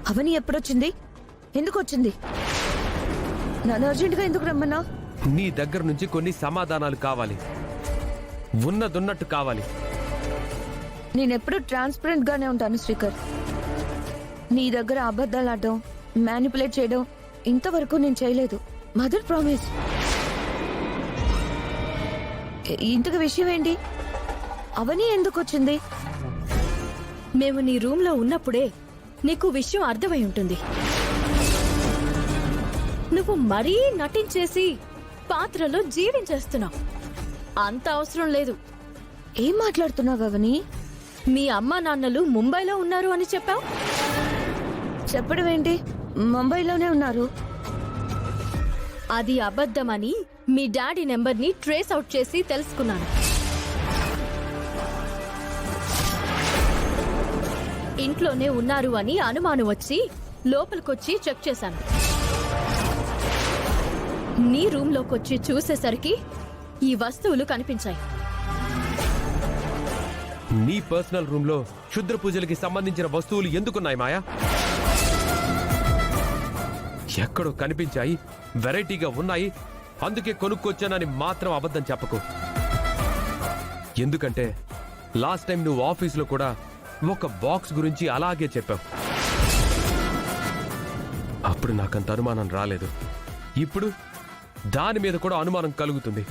అవని ఎప్పుడొచ్చింది? ఎందుకు వచ్చింది? నన్ను అర్జెంటుగా ఎందుకు రమ్మన్నా? నీ దగ్గర నుంచి కొన్ని సమాధానాలు కావాలి, ఉన్నదున్నట్టు కావాలి. నేనెప్పుడు ట్రాన్స్పరెంట్ గానే ఉంటాను శ్రీకర్. నీ దగ్గర అబద్ధాలు ఆడడం, మ్యానిపులేట్ చేయడం ఇంతవరకు నేను చేయలేదు. Mother promise. ఇంతకు విషయం ఏంటి? అవని ఎందుకు వచ్చింది? మేము నీ రూమ్ లో ఉన్నప్పుడే నీకు విషయం అర్థమై ఉంటుంది. నువ్వు మరీ నటించేసి పాత్రలో జీవించేస్తున్నావు. అంత అవసరం లేదు. ఏం మాట్లాడుతున్నావు అవని? మీ అమ్మా నాన్నలు ముంబైలో ఉన్నారు అని చెప్పావు. చెప్పడం ఏంటి? ముంబైలోనే ఉన్నారు. అది అబద్ధమని మీ డాడీ నెంబర్ని ట్రేస్ అవుట్ చేసి తెలుసుకున్నాను. ఇంట్లోనే ఉన్నారు అని అనుమానం వచ్చి లోపలికొచ్చి చెక్ చేశాను. నీ రూమ్లోకొచ్చి చూసేసరికి ఈ వస్తువులు కనిపించాయి. నీ పర్సనల్ రూమ్ లో క్షుద్ర పూజలకి సంబంధించిన వస్తువులు ఎందుకున్నాయి మాయా? ఎక్కడో కనిపించాయి, వెరైటీగా ఉన్నాయి, అందుకే కొనుక్కొచ్చానని మాత్రం అబద్ధం చెప్పకు. ఎందుకంటే లాస్ట్ టైం నువ్వు ఆఫీసులో కూడా ఒక బాక్స్ గురించి అలాగే చెప్పావు. అప్పుడు నాకంత అనుమానం రాలేదు. ఇప్పుడు దాని మీద కూడా అనుమానం కలుగుతుంది.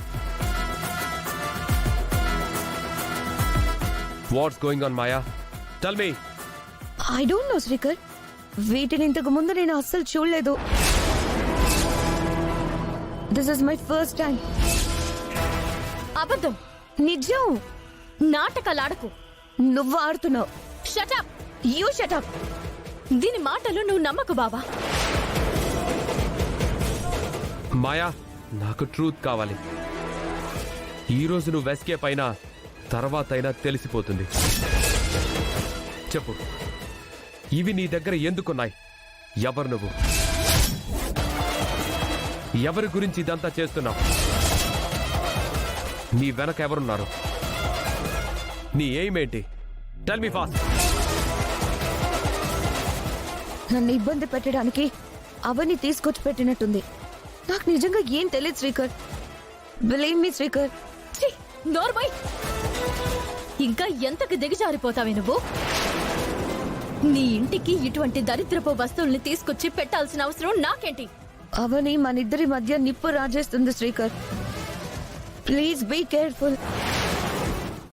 What's going on Maya? Tell me. I don't know Srikar. వీటిని ఇంతకు ముందు నేను అస్సలు చూడలేదు. This is my first time. అబద్ధం. నిజం. నాటకాలాడకు. నువ్వు ఆడుతున్నావు. షటప్. You shut up. దీని మాటలు నువ్వు నమ్మకు బావా. మాయా, నాకు ట్రూత్ కావాలి. ఈరోజు నువ్వు ఎస్కేప్ అయినా తర్వాత అయినా తెలిసిపోతుంది. చెప్పు, ఇవి నీ దగ్గర ఎందుకున్నాయి? ఎవరు నువ్వు? ఎవరి గురించి ఇదంతా చేస్తున్నావు? నీ వెనక ఎవరున్నారు? నీ ఎయిమ్ ఏంటి? Tell me fast. నన్ను ఇబ్బంది పెట్టడానికి అవని తీసుకొచ్చి పెట్టినట్టుంది. నాకు నిజంగా ఏం తెలియదు శ్రీకర్. Believe me Srikar. నోర్మై, ఇంకా ఎంతకు దిగజారిపోతావే నువ్వు? నీ ఇంటికి ఇటువంటి దరిద్రపు వస్తువుల్ని తీసుకొచ్చి పెట్టాల్సిన అవసరం నాకేంటి? అవని మనిద్దరి మధ్య నిప్పు రాజేస్తుంది శ్రీకర్. Please be careful.